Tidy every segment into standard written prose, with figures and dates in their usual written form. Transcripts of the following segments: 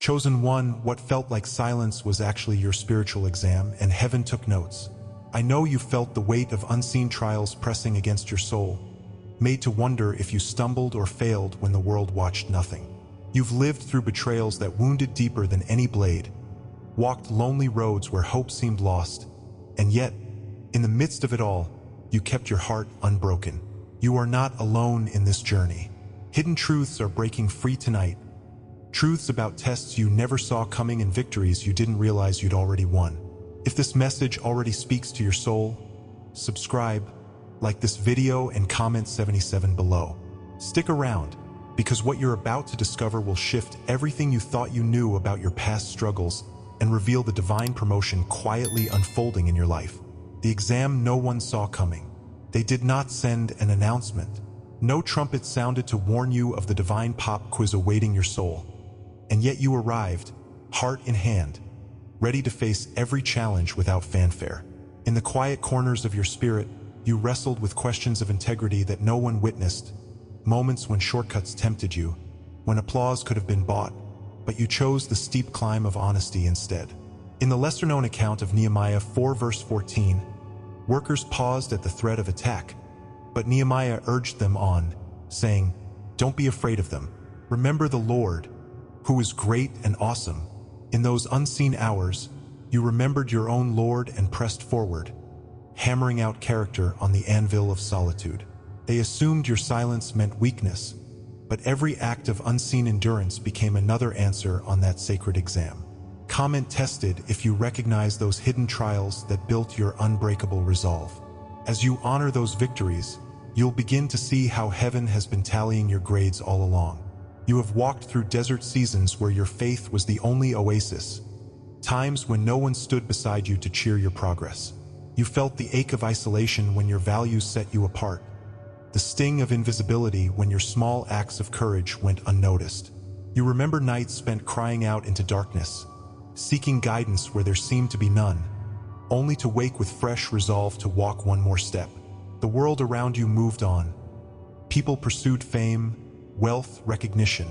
Chosen one, what felt like silence was actually your spiritual exam, and heaven took notes. I know you felt the weight of unseen trials pressing against your soul, made to wonder if you stumbled or failed when the world watched nothing. You've lived through betrayals that wounded deeper than any blade, walked lonely roads where hope seemed lost, and yet, in the midst of it all, you kept your heart unbroken. You are not alone in this journey. Hidden truths are breaking free tonight. Truths about tests you never saw coming and victories you didn't realize you'd already won. If this message already speaks to your soul, subscribe, like this video, and comment 77 below. Stick around, because what you're about to discover will shift everything you thought you knew about your past struggles and reveal the divine promotion quietly unfolding in your life. The exam no one saw coming. They did not send an announcement. No trumpet sounded to warn you of the divine pop quiz awaiting your soul. And yet you arrived, heart in hand, ready to face every challenge without fanfare. In the quiet corners of your spirit, you wrestled with questions of integrity that no one witnessed, moments when shortcuts tempted you, when applause could have been bought, but you chose the steep climb of honesty instead. In the lesser-known account of Nehemiah 4 verse 14, workers paused at the threat of attack, but Nehemiah urged them on, saying, "Don't be afraid of them. Remember the Lord, who is great and awesome." In those unseen hours, you remembered your own Lord and pressed forward, hammering out character on the anvil of solitude. They assumed your silence meant weakness, but every act of unseen endurance became another answer on that sacred exam. Comment tested if you recognize those hidden trials that built your unbreakable resolve. As you honor those victories, you'll begin to see how heaven has been tallying your grades all along. You have walked through desert seasons where your faith was the only oasis, times when no one stood beside you to cheer your progress. You felt the ache of isolation when your values set you apart, the sting of invisibility when your small acts of courage went unnoticed. You remember nights spent crying out into darkness, seeking guidance where there seemed to be none, only to wake with fresh resolve to walk one more step. The world around you moved on. People pursued fame, wealth, recognition,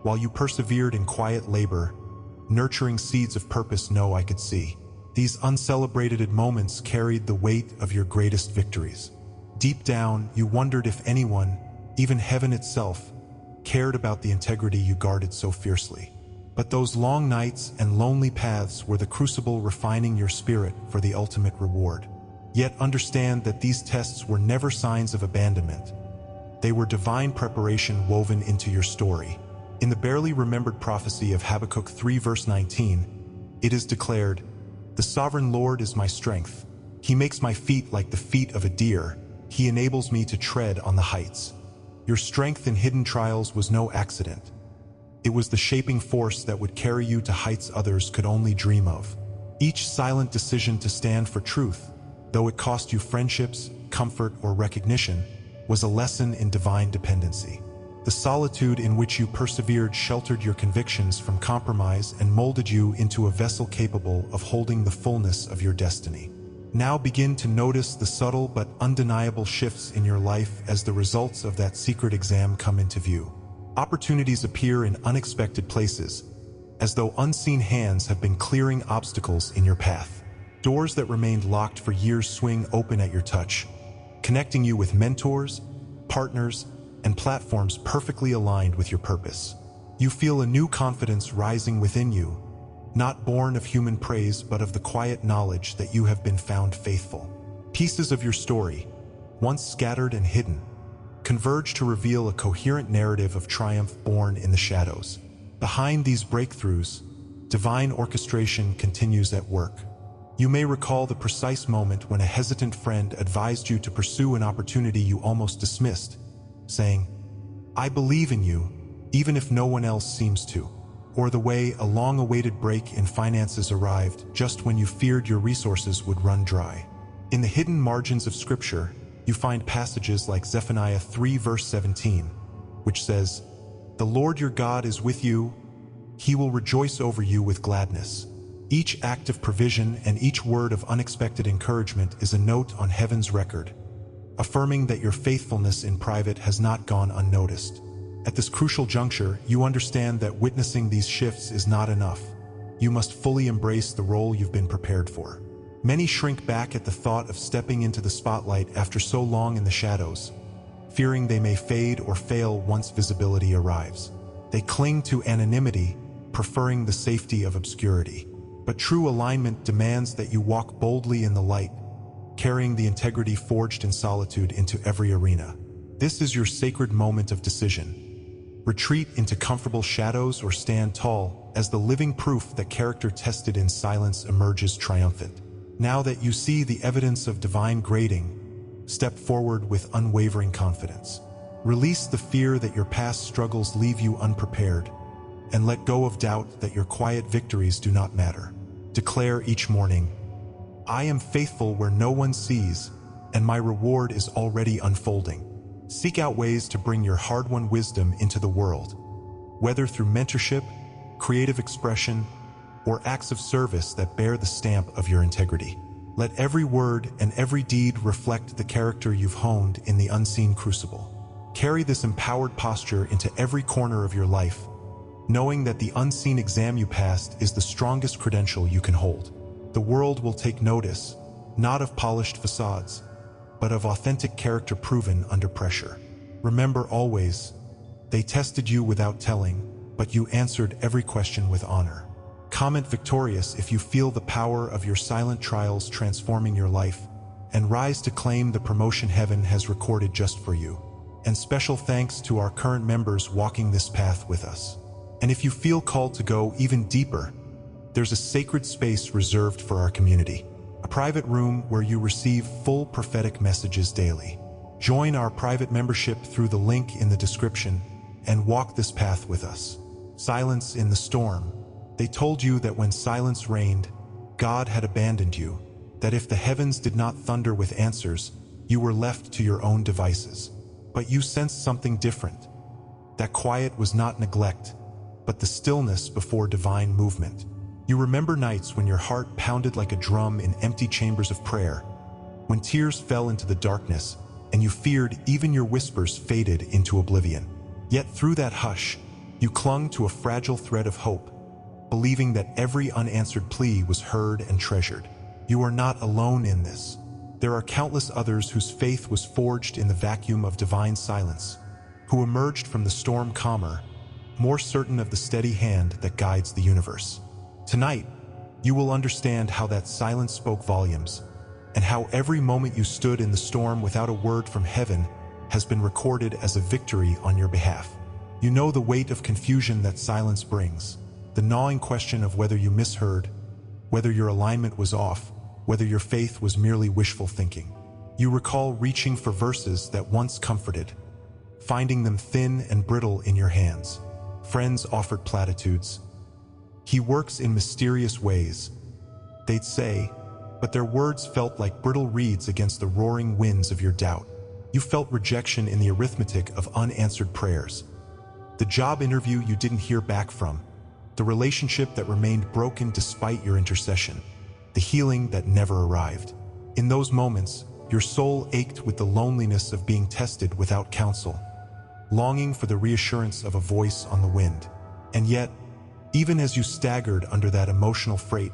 while you persevered in quiet labor, nurturing seeds of purpose I could see. These uncelebrated moments carried the weight of your greatest victories. Deep down, you wondered if anyone, even heaven itself, cared about the integrity you guarded so fiercely. But those long nights and lonely paths were the crucible refining your spirit for the ultimate reward. Yet understand that these tests were never signs of abandonment. They were divine preparation woven into your story. In the barely remembered prophecy of Habakkuk 3 verse 19, it is declared, "The sovereign Lord is my strength. He makes my feet like the feet of a deer. He enables me to tread on the heights." Your strength in hidden trials was no accident. It was the shaping force that would carry you to heights others could only dream of. Each silent decision to stand for truth, though it cost you friendships, comfort, or recognition, was a lesson in divine dependency. The solitude in which you persevered sheltered your convictions from compromise and molded you into a vessel capable of holding the fullness of your destiny. Now begin to notice the subtle but undeniable shifts in your life as the results of that secret exam come into view. Opportunities appear in unexpected places, as though unseen hands have been clearing obstacles in your path. Doors that remained locked for years swing open at your touch, connecting you with mentors, partners, and platforms perfectly aligned with your purpose. You feel a new confidence rising within you, not born of human praise but of the quiet knowledge that you have been found faithful. Pieces of your story, once scattered and hidden, converge to reveal a coherent narrative of triumph born in the shadows. Behind these breakthroughs, divine orchestration continues at work. You may recall the precise moment when a hesitant friend advised you to pursue an opportunity you almost dismissed, saying, "I believe in you, even if no one else seems to." Or the way a long-awaited break in finances arrived just when you feared your resources would run dry. In the hidden margins of Scripture, you find passages like Zephaniah 3 verse 17, which says, "The Lord your God is with you. He will rejoice over you with gladness." Each act of provision and each word of unexpected encouragement is a note on heaven's record, affirming that your faithfulness in private has not gone unnoticed. At this crucial juncture, you understand that witnessing these shifts is not enough. You must fully embrace the role you've been prepared for. Many shrink back at the thought of stepping into the spotlight after so long in the shadows, fearing they may fade or fail once visibility arrives. They cling to anonymity, preferring the safety of obscurity. But true alignment demands that you walk boldly in the light, carrying the integrity forged in solitude into every arena. This is your sacred moment of decision. Retreat into comfortable shadows or stand tall as the living proof that character tested in silence emerges triumphant. Now that you see the evidence of divine grading, step forward with unwavering confidence. Release the fear that your past struggles leave you unprepared, and let go of doubt that your quiet victories do not matter. Declare each morning, I am faithful where no one sees, and my reward is already unfolding. Seek out ways to bring your hard-won wisdom into the world, whether through mentorship, creative expression, or acts of service that bear the stamp of your integrity. Let every word and every deed reflect the character you've honed in the unseen crucible. Carry this empowered posture into every corner of your life, knowing that the unseen exam you passed is the strongest credential you can hold. The world will take notice, not of polished facades, but of authentic character proven under pressure. Remember always, they tested you without telling, but you answered every question with honor. Comment victorious if you feel the power of your silent trials transforming your life, and rise to claim the promotion heaven has recorded just for you. And special thanks to our current members walking this path with us. And if you feel called to go even deeper, there's a sacred space reserved for our community, a private room where you receive full prophetic messages daily. Join our private membership through the link in the description and walk this path with us. Silence in the storm. They told you that when silence reigned, God had abandoned you, that if the heavens did not thunder with answers, you were left to your own devices. But you sensed something different. That quiet was not neglect, but the stillness before divine movement. You remember nights when your heart pounded like a drum in empty chambers of prayer, when tears fell into the darkness, and you feared even your whispers faded into oblivion. Yet through that hush, you clung to a fragile thread of hope, believing that every unanswered plea was heard and treasured. You are not alone in this. There are countless others whose faith was forged in the vacuum of divine silence, who emerged from the storm calmer, more certain of the steady hand that guides the universe. Tonight, you will understand how that silence spoke volumes, and how every moment you stood in the storm without a word from heaven has been recorded as a victory on your behalf. You know the weight of confusion that silence brings, the gnawing question of whether you misheard, whether your alignment was off, whether your faith was merely wishful thinking. You recall reaching for verses that once comforted, finding them thin and brittle in your hands. Friends offered platitudes. He works in mysterious ways, they'd say, but their words felt like brittle reeds against the roaring winds of your doubt. You felt rejection in the arithmetic of unanswered prayers. The job interview you didn't hear back from, the relationship that remained broken despite your intercession, the healing that never arrived. In those moments, your soul ached with the loneliness of being tested without counsel, longing for the reassurance of a voice on the wind. And yet, even as you staggered under that emotional freight,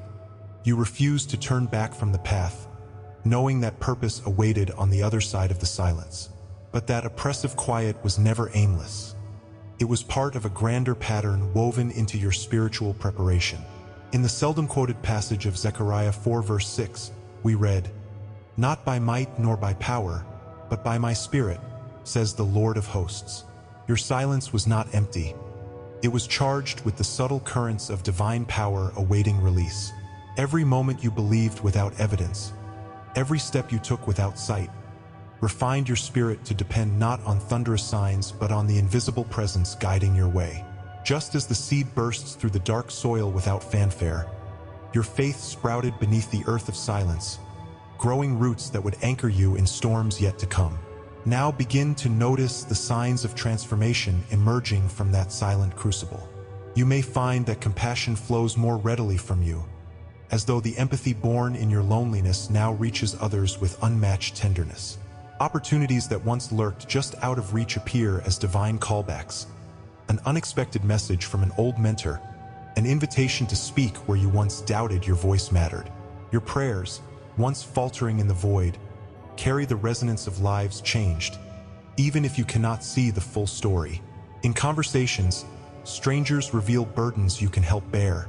you refused to turn back from the path, knowing that purpose awaited on the other side of the silence. But that oppressive quiet was never aimless. It was part of a grander pattern woven into your spiritual preparation. In the seldom quoted passage of Zechariah 4 verse 6, we read, "Not by might nor by power, but by my Spirit, says the Lord of hosts." Your silence was not empty. It was charged with the subtle currents of divine power awaiting release. Every moment you believed without evidence, every step you took without sight, refined your spirit to depend not on thunderous signs but on the invisible presence guiding your way. Just as the seed bursts through the dark soil without fanfare, your faith sprouted beneath the earth of silence, growing roots that would anchor you in storms yet to come. Now begin to notice the signs of transformation emerging from that silent crucible. You may find that compassion flows more readily from you, as though the empathy born in your loneliness now reaches others with unmatched tenderness. Opportunities that once lurked just out of reach appear as divine callbacks, an unexpected message from an old mentor, an invitation to speak where you once doubted your voice mattered. Your prayers, once faltering in the void, carry the resonance of lives changed, even if you cannot see the full story. In conversations, strangers reveal burdens you can help bear,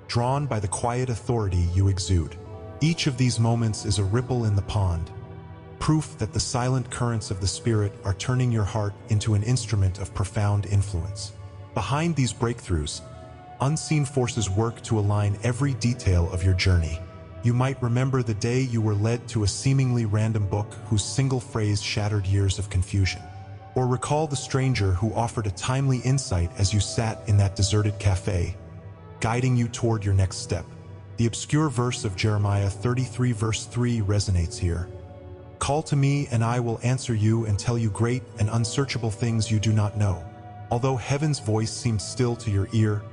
drawn by the quiet authority you exude. Each of these moments is a ripple in the pond, proof that the silent currents of the Spirit are turning your heart into an instrument of profound influence. Behind these breakthroughs, unseen forces work to align every detail of your journey. You might remember the day you were led to a seemingly random book whose single phrase shattered years of confusion. Or recall the stranger who offered a timely insight as you sat in that deserted cafe, guiding you toward your next step. The obscure verse of Jeremiah 33 verse 3 resonates here. Call to me and I will answer you and tell you great and unsearchable things you do not know. Although heaven's voice seemed still to your ear,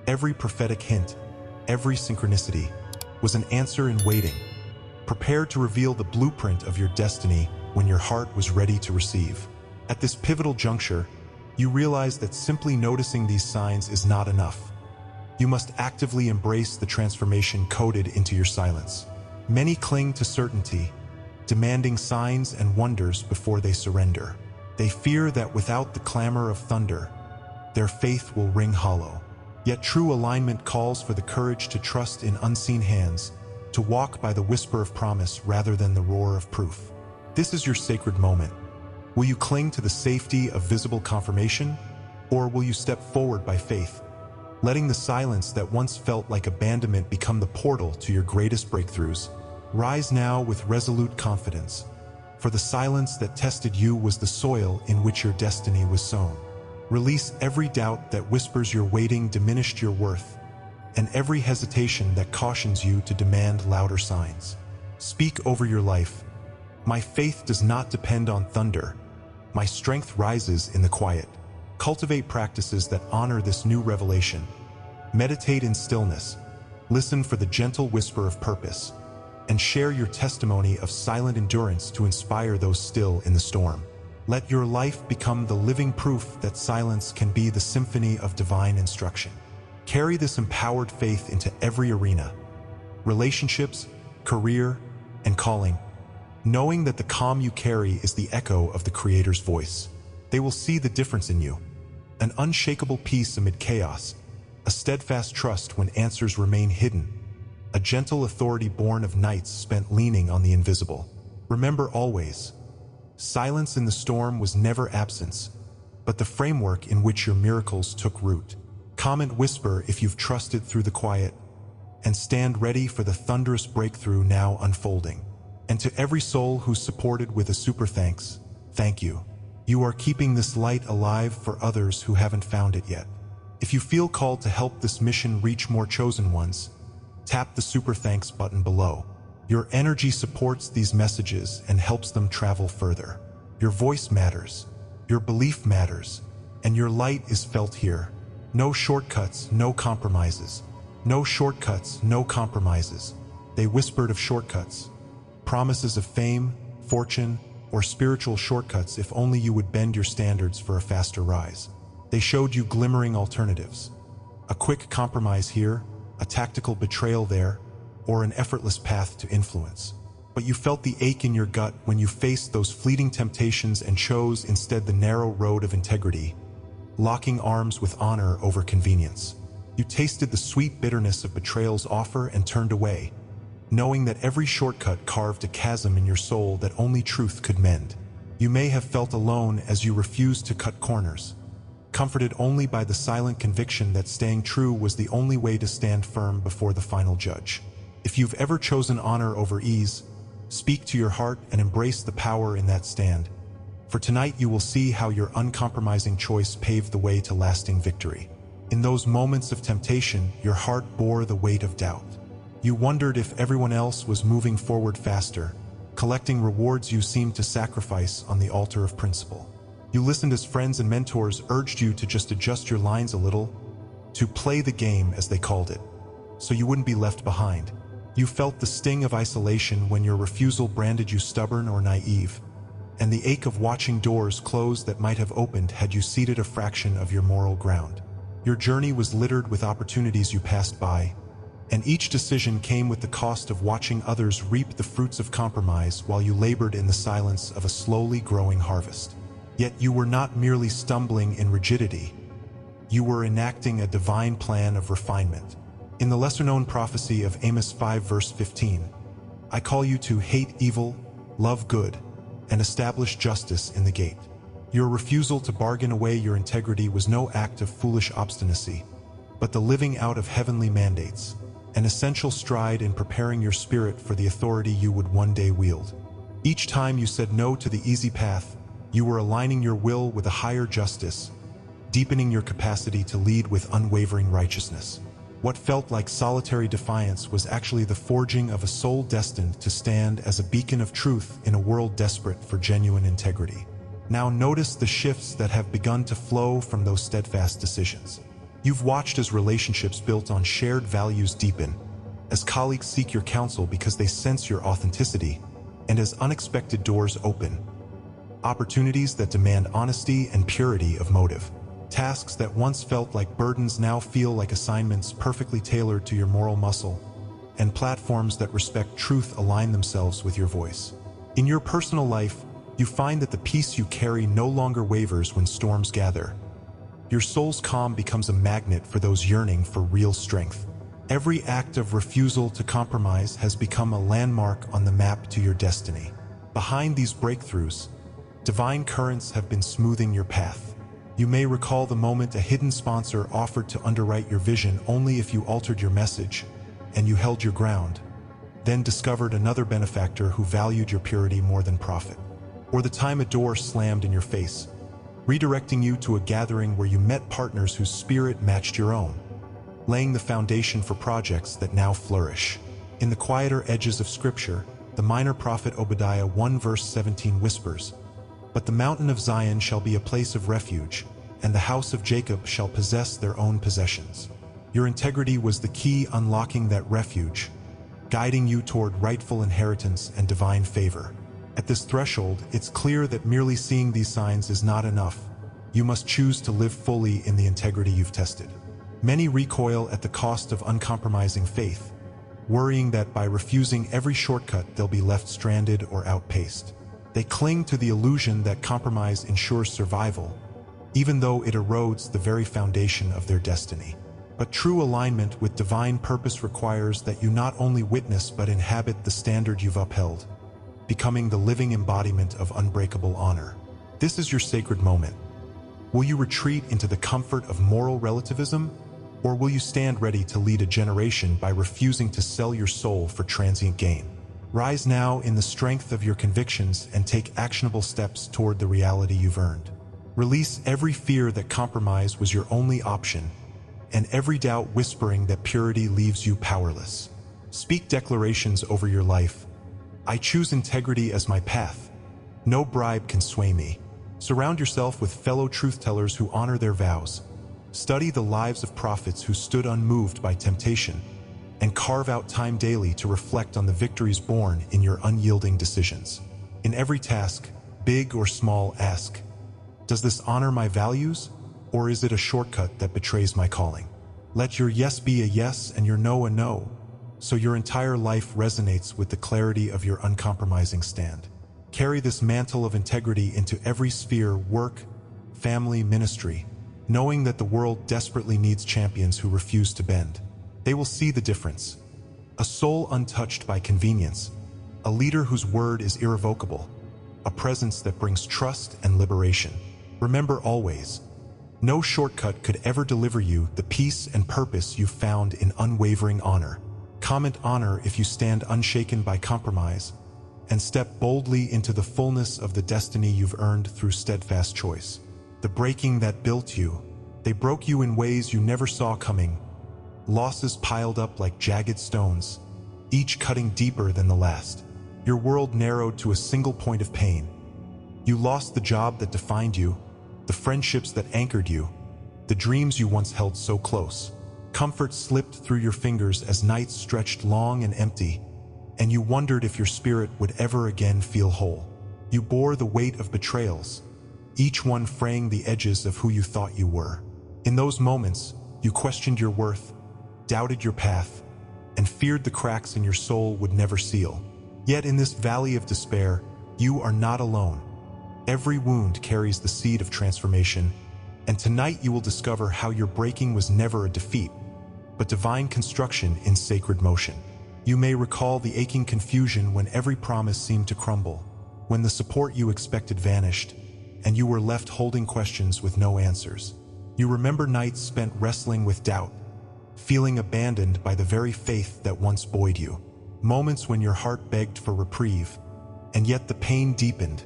every prophetic hint, every synchronicity, was an answer in waiting, prepared to reveal the blueprint of your destiny when your heart was ready to receive. At this pivotal juncture, you realize that simply noticing these signs is not enough. You must actively embrace the transformation coded into your silence. Many cling to certainty, demanding signs and wonders before they surrender. They fear that without the clamor of thunder, their faith will ring hollow. Yet true alignment calls for the courage to trust in unseen hands, to walk by the whisper of promise rather than the roar of proof. This is your sacred moment. Will you cling to the safety of visible confirmation, or will you step forward by faith, letting the silence that once felt like abandonment become the portal to your greatest breakthroughs? Rise now with resolute confidence, for the silence that tested you was the soil in which your destiny was sown. Release every doubt that whispers your waiting diminished your worth, and every hesitation that cautions you to demand louder signs. Speak over your life. My faith does not depend on thunder. My strength rises in the quiet. Cultivate practices that honor this new revelation. Meditate in stillness. Listen for the gentle whisper of purpose, and share your testimony of silent endurance to inspire those still in the storm. Let your life become the living proof that silence can be the symphony of divine instruction. Carry this empowered faith into every arena, relationships, career, and calling, knowing that the calm you carry is the echo of the Creator's voice. They will see the difference in you, an unshakable peace amid chaos, a steadfast trust when answers remain hidden, a gentle authority born of nights spent leaning on the invisible. Remember always, silence in the storm was never absence, but the framework in which your miracles took root. Comment whisper if you've trusted through the quiet, and stand ready for the thunderous breakthrough now unfolding. And to every soul who's supported with a super thanks, thank you. You are keeping this light alive for others who haven't found it yet. If you feel called to help this mission reach more chosen ones, tap the super thanks button below. Your energy supports these messages and helps them travel further. Your voice matters, your belief matters, and your light is felt here. No shortcuts, no compromises. No shortcuts, no compromises. They whispered of shortcuts, promises of fame, fortune, or spiritual shortcuts if only you would bend your standards for a faster rise. They showed you glimmering alternatives. A quick compromise here, a tactical betrayal there, or an effortless path to influence. But you felt the ache in your gut when you faced those fleeting temptations and chose instead the narrow road of integrity, locking arms with honor over convenience. You tasted the sweet bitterness of betrayal's offer and turned away, knowing that every shortcut carved a chasm in your soul that only truth could mend. You may have felt alone as you refused to cut corners, comforted only by the silent conviction that staying true was the only way to stand firm before the final judge. If you've ever chosen honor over ease, speak to your heart and embrace the power in that stand. For tonight you will see how your uncompromising choice paved the way to lasting victory. In those moments of temptation, your heart bore the weight of doubt. You wondered if everyone else was moving forward faster, collecting rewards you seemed to sacrifice on the altar of principle. You listened as friends and mentors urged you to just adjust your lines a little, to play the game as they called it, so you wouldn't be left behind. You felt the sting of isolation when your refusal branded you stubborn or naive, and the ache of watching doors close that might have opened had you ceded a fraction of your moral ground. Your journey was littered with opportunities you passed by, and each decision came with the cost of watching others reap the fruits of compromise while you labored in the silence of a slowly growing harvest. Yet you were not merely stumbling in rigidity. You were enacting a divine plan of refinement. In the lesser-known prophecy of Amos 5 verse 15, I call you to hate evil, love good, and establish justice in the gate. Your refusal to bargain away your integrity was no act of foolish obstinacy, but the living out of heavenly mandates, an essential stride in preparing your spirit for the authority you would one day wield. Each time you said no to the easy path, you were aligning your will with a higher justice, deepening your capacity to lead with unwavering righteousness. What felt like solitary defiance was actually the forging of a soul destined to stand as a beacon of truth in a world desperate for genuine integrity. Now notice the shifts that have begun to flow from those steadfast decisions. You've watched as relationships built on shared values deepen, as colleagues seek your counsel because they sense your authenticity, and as unexpected doors open. Opportunities that demand honesty and purity of motive. Tasks that once felt like burdens now feel like assignments perfectly tailored to your moral muscle, and platforms that respect truth align themselves with your voice. In your personal life, you find that the peace you carry no longer wavers when storms gather. Your soul's calm becomes a magnet for those yearning for real strength. Every act of refusal to compromise has become a landmark on the map to your destiny. Behind these breakthroughs, divine currents have been smoothing your path. You may recall the moment a hidden sponsor offered to underwrite your vision only if you altered your message, and you held your ground, then discovered another benefactor who valued your purity more than profit. Or the time a door slammed in your face, redirecting you to a gathering where you met partners whose spirit matched your own, laying the foundation for projects that now flourish. In the quieter edges of Scripture, the minor prophet Obadiah 1 verse 17 whispers, "But the mountain of Zion shall be a place of refuge, and the house of Jacob shall possess their own possessions." Your integrity was the key unlocking that refuge, guiding you toward rightful inheritance and divine favor. At this threshold, it's clear that merely seeing these signs is not enough. You must choose to live fully in the integrity you've tested. Many recoil at the cost of uncompromising faith, worrying that by refusing every shortcut they'll be left stranded or outpaced. They cling to the illusion that compromise ensures survival, even though it erodes the very foundation of their destiny. But true alignment with divine purpose requires that you not only witness but inhabit the standard you've upheld, becoming the living embodiment of unbreakable honor. This is your sacred moment. Will you retreat into the comfort of moral relativism, or will you stand ready to lead a generation by refusing to sell your soul for transient gain? Rise now in the strength of your convictions and take actionable steps toward the reality you've earned. Release every fear that compromise was your only option, and every doubt whispering that purity leaves you powerless. Speak declarations over your life. I choose integrity as my path. No bribe can sway me. Surround yourself with fellow truth-tellers who honor their vows. Study the lives of prophets who stood unmoved by temptation, and carve out time daily to reflect on the victories born in your unyielding decisions. In every task, big or small, ask, does this honor my values, or is it a shortcut that betrays my calling? Let your yes be a yes and your no a no, so your entire life resonates with the clarity of your uncompromising stand. Carry this mantle of integrity into every sphere, work, family, ministry, knowing that the world desperately needs champions who refuse to bend. They will see the difference. A soul untouched by convenience, a leader whose word is irrevocable, a presence that brings trust and liberation. Remember always, no shortcut could ever deliver you the peace and purpose you found in unwavering honor. Comment honor if you stand unshaken by compromise, and step boldly into the fullness of the destiny you've earned through steadfast choice. The breaking that built you, they broke you in ways you never saw coming. Losses piled up like jagged stones, each cutting deeper than the last. Your world narrowed to a single point of pain. You lost the job that defined you, the friendships that anchored you, the dreams you once held so close. Comfort slipped through your fingers as nights stretched long and empty, and you wondered if your spirit would ever again feel whole. You bore the weight of betrayals, each one fraying the edges of who you thought you were. In those moments, you questioned your worth, doubted your path, and feared the cracks in your soul would never seal. Yet in this valley of despair, you are not alone. Every wound carries the seed of transformation, and tonight you will discover how your breaking was never a defeat, but divine construction in sacred motion. You may recall the aching confusion when every promise seemed to crumble, when the support you expected vanished, and you were left holding questions with no answers. You remember nights spent wrestling with doubt, feeling abandoned by the very faith that once buoyed you. Moments when your heart begged for reprieve, and yet the pain deepened,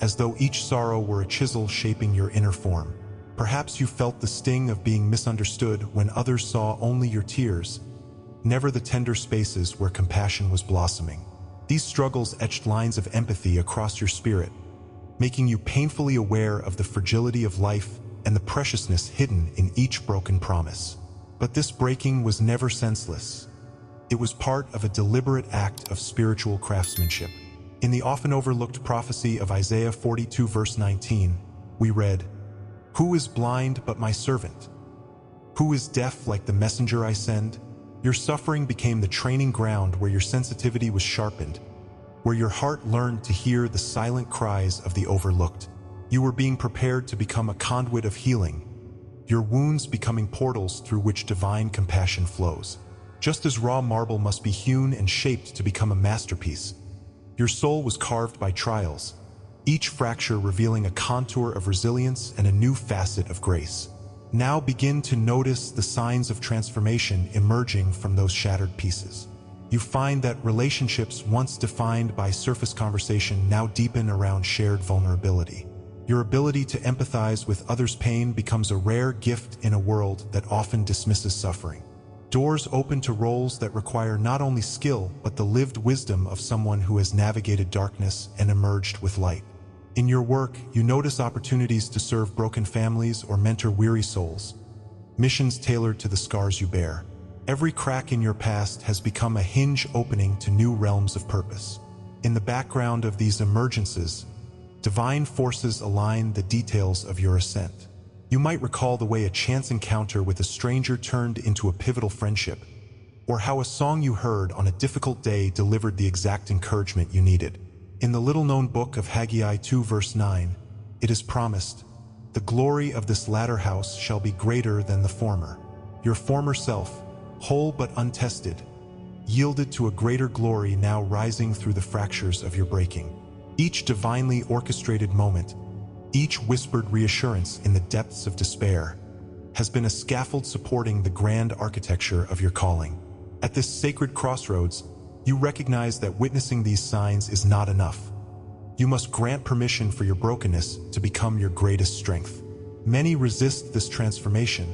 as though each sorrow were a chisel shaping your inner form. Perhaps you felt the sting of being misunderstood when others saw only your tears, never the tender spaces where compassion was blossoming. These struggles etched lines of empathy across your spirit, making you painfully aware of the fragility of life and the preciousness hidden in each broken promise. But this breaking was never senseless. It was part of a deliberate act of spiritual craftsmanship. In the often overlooked prophecy of Isaiah 42 verse 19, we read, "Who is blind but my servant? Who is deaf like the messenger I send?" Your suffering became the training ground where your sensitivity was sharpened, where your heart learned to hear the silent cries of the overlooked. You were being prepared to become a conduit of healing, your wounds becoming portals through which divine compassion flows. Just as raw marble must be hewn and shaped to become a masterpiece, your soul was carved by trials, each fracture revealing a contour of resilience and a new facet of grace. Now begin to notice the signs of transformation emerging from those shattered pieces. You find that relationships once defined by surface conversation now deepen around shared vulnerability. Your ability to empathize with others' pain becomes a rare gift in a world that often dismisses suffering. Doors open to roles that require not only skill, but the lived wisdom of someone who has navigated darkness and emerged with light. In your work, you notice opportunities to serve broken families or mentor weary souls, missions tailored to the scars you bear. Every crack in your past has become a hinge opening to new realms of purpose. In the background of these emergences, divine forces align the details of your ascent. You might recall the way a chance encounter with a stranger turned into a pivotal friendship, or how a song you heard on a difficult day delivered the exact encouragement you needed. In the little-known book of Haggai 2 verse 9, it is promised, "The glory of this latter house shall be greater than the former." Your former self, whole but untested, yielded to a greater glory now rising through the fractures of your breaking. Each divinely orchestrated moment, each whispered reassurance in the depths of despair, has been a scaffold supporting the grand architecture of your calling. At this sacred crossroads, you recognize that witnessing these signs is not enough. You must grant permission for your brokenness to become your greatest strength. Many resist this transformation,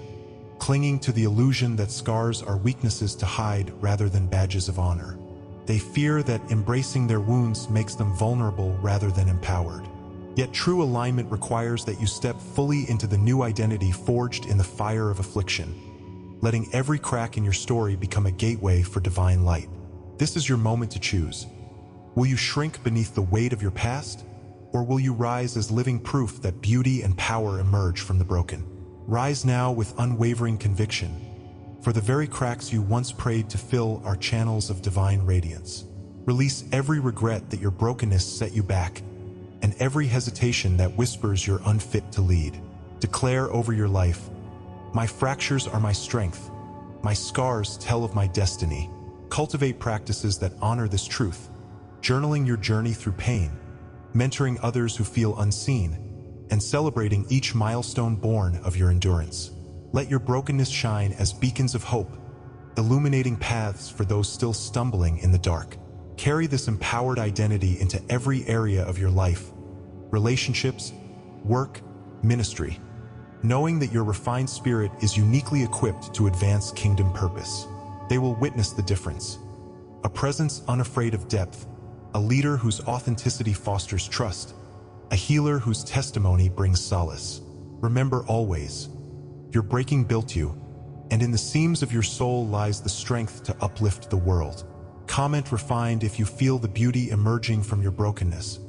clinging to the illusion that scars are weaknesses to hide rather than badges of honor. They fear that embracing their wounds makes them vulnerable rather than empowered. Yet true alignment requires that you step fully into the new identity forged in the fire of affliction, letting every crack in your story become a gateway for divine light. This is your moment to choose. Will you shrink beneath the weight of your past, or will you rise as living proof that beauty and power emerge from the broken? Rise now with unwavering conviction, for the very cracks you once prayed to fill are channels of divine radiance. Release every regret that your brokenness set you back, and every hesitation that whispers you're unfit to lead. Declare over your life, "My fractures are my strength. My scars tell of my destiny." Cultivate practices that honor this truth, journaling your journey through pain, mentoring others who feel unseen, and celebrating each milestone born of your endurance. Let your brokenness shine as beacons of hope, illuminating paths for those still stumbling in the dark. Carry this empowered identity into every area of your life, relationships, work, ministry, knowing that your refined spirit is uniquely equipped to advance kingdom purpose. They will witness the difference. A presence unafraid of depth, a leader whose authenticity fosters trust, a healer whose testimony brings solace. Remember always, your breaking built you, and in the seams of your soul lies the strength to uplift the world. Comment refined if you feel the beauty emerging from your brokenness,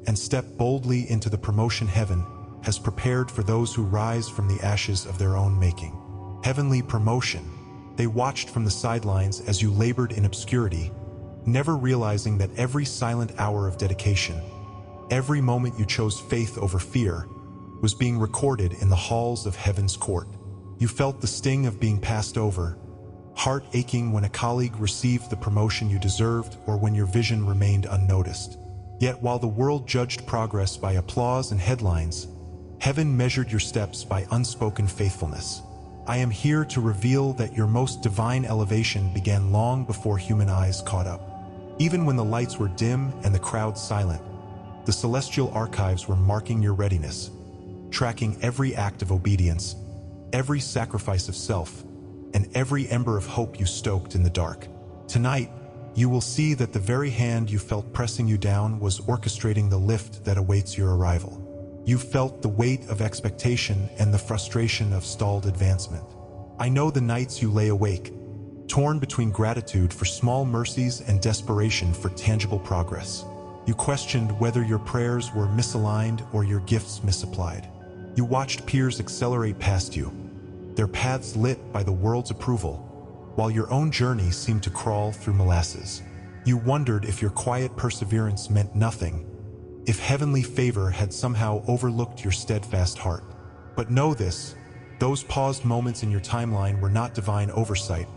and step boldly into the promotion heaven has prepared for those who rise from the ashes of their own making. Heavenly promotion. They watched from the sidelines as you labored in obscurity, never realizing that every silent hour of dedication, every moment you chose faith over fear, was being recorded in the halls of heaven's court. You felt the sting of being passed over, heart aching when a colleague received the promotion you deserved or when your vision remained unnoticed. Yet while the world judged progress by applause and headlines, heaven measured your steps by unspoken faithfulness. I am here to reveal that your most divine elevation began long before human eyes caught up. Even when the lights were dim and the crowd silent, the celestial archives were marking your readiness, tracking every act of obedience, every sacrifice of self, and every ember of hope you stoked in the dark. Tonight, you will see that the very hand you felt pressing you down was orchestrating the lift that awaits your arrival. You felt the weight of expectation and the frustration of stalled advancement. I know the nights you lay awake, torn between gratitude for small mercies and desperation for tangible progress. You questioned whether your prayers were misaligned or your gifts misapplied. You watched peers accelerate past you, their paths lit by the world's approval, while your own journey seemed to crawl through molasses. You wondered if your quiet perseverance meant nothing, if heavenly favor had somehow overlooked your steadfast heart. But know this, those paused moments in your timeline were not divine oversight.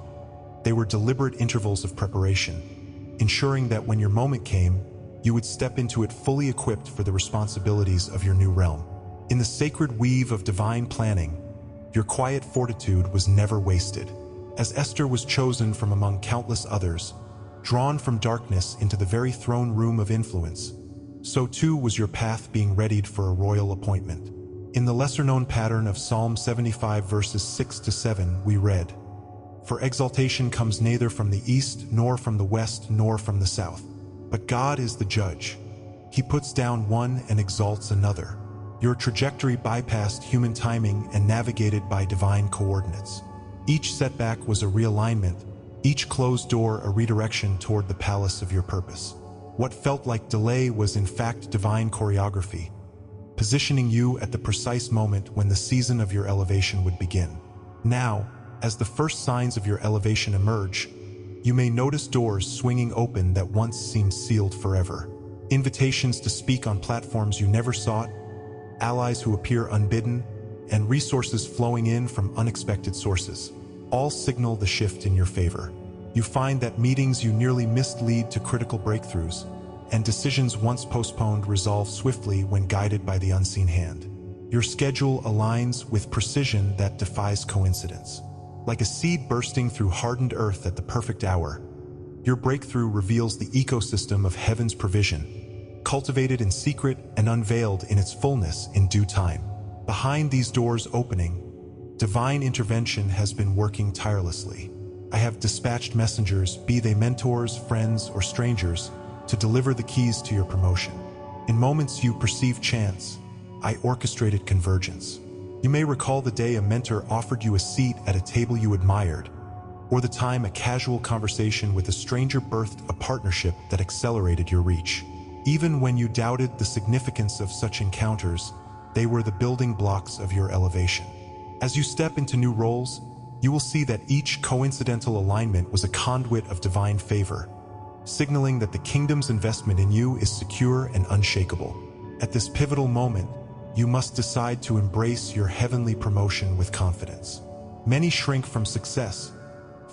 They were deliberate intervals of preparation, ensuring that when your moment came, you would step into it fully equipped for the responsibilities of your new realm. In the sacred weave of divine planning, your quiet fortitude was never wasted. As Esther was chosen from among countless others, drawn from darkness into the very throne room of influence, so too was your path being readied for a royal appointment. In the lesser-known pattern of Psalm 75 verses 6 to 7, we read, "For exaltation comes neither from the east, nor from the west, nor from the south. But God is the judge. He puts down one and exalts another." Your trajectory bypassed human timing and navigated by divine coordinates. Each setback was a realignment, each closed door a redirection toward the palace of your purpose. What felt like delay was in fact divine choreography, positioning you at the precise moment when the season of your elevation would begin. Now, as the first signs of your elevation emerge, you may notice doors swinging open that once seemed sealed forever. Invitations to speak on platforms you never sought, allies who appear unbidden, and resources flowing in from unexpected sources, all signal the shift in your favor. You find that meetings you nearly missed lead to critical breakthroughs, and decisions once postponed resolve swiftly when guided by the unseen hand. Your schedule aligns with precision that defies coincidence. Like a seed bursting through hardened earth at the perfect hour, your breakthrough reveals the ecosystem of heaven's provision, cultivated in secret and unveiled in its fullness in due time. Behind these doors opening, divine intervention has been working tirelessly. I have dispatched messengers, be they mentors, friends, or strangers, to deliver the keys to your promotion. In moments you perceive chance, I orchestrated convergence. You may recall the day a mentor offered you a seat at a table you admired, or the time a casual conversation with a stranger birthed a partnership that accelerated your reach. Even when you doubted the significance of such encounters, they were the building blocks of your elevation. As you step into new roles, you will see that each coincidental alignment was a conduit of divine favor, signaling that the kingdom's investment in you is secure and unshakable. At this pivotal moment, you must decide to embrace your heavenly promotion with confidence. Many shrink from success,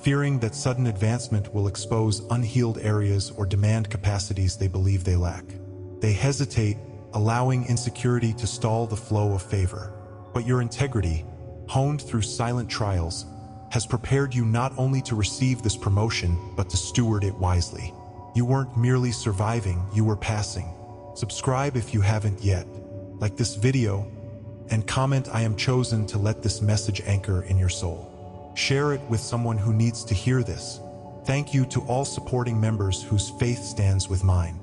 fearing that sudden advancement will expose unhealed areas or demand capacities they believe they lack. They hesitate, allowing insecurity to stall the flow of favor. But your integrity, honed through silent trials, has prepared you not only to receive this promotion, but to steward it wisely. You weren't merely surviving, you were passing. Subscribe if you haven't yet, like this video, and comment I am chosen to let this message anchor in your soul. Share it with someone who needs to hear this. Thank you to all supporting members whose faith stands with mine.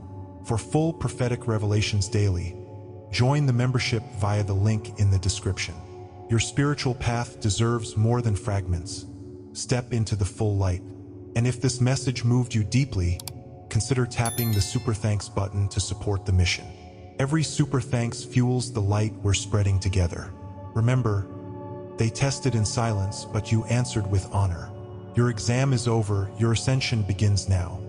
For full prophetic revelations daily, join the membership via the link in the description. Your spiritual path deserves more than fragments. Step into the full light. And if this message moved you deeply, consider tapping the super thanks button to support the mission. Every super thanks fuels the light we're spreading together. Remember, they tested in silence, but you answered with honor. Your exam is over, your ascension begins now.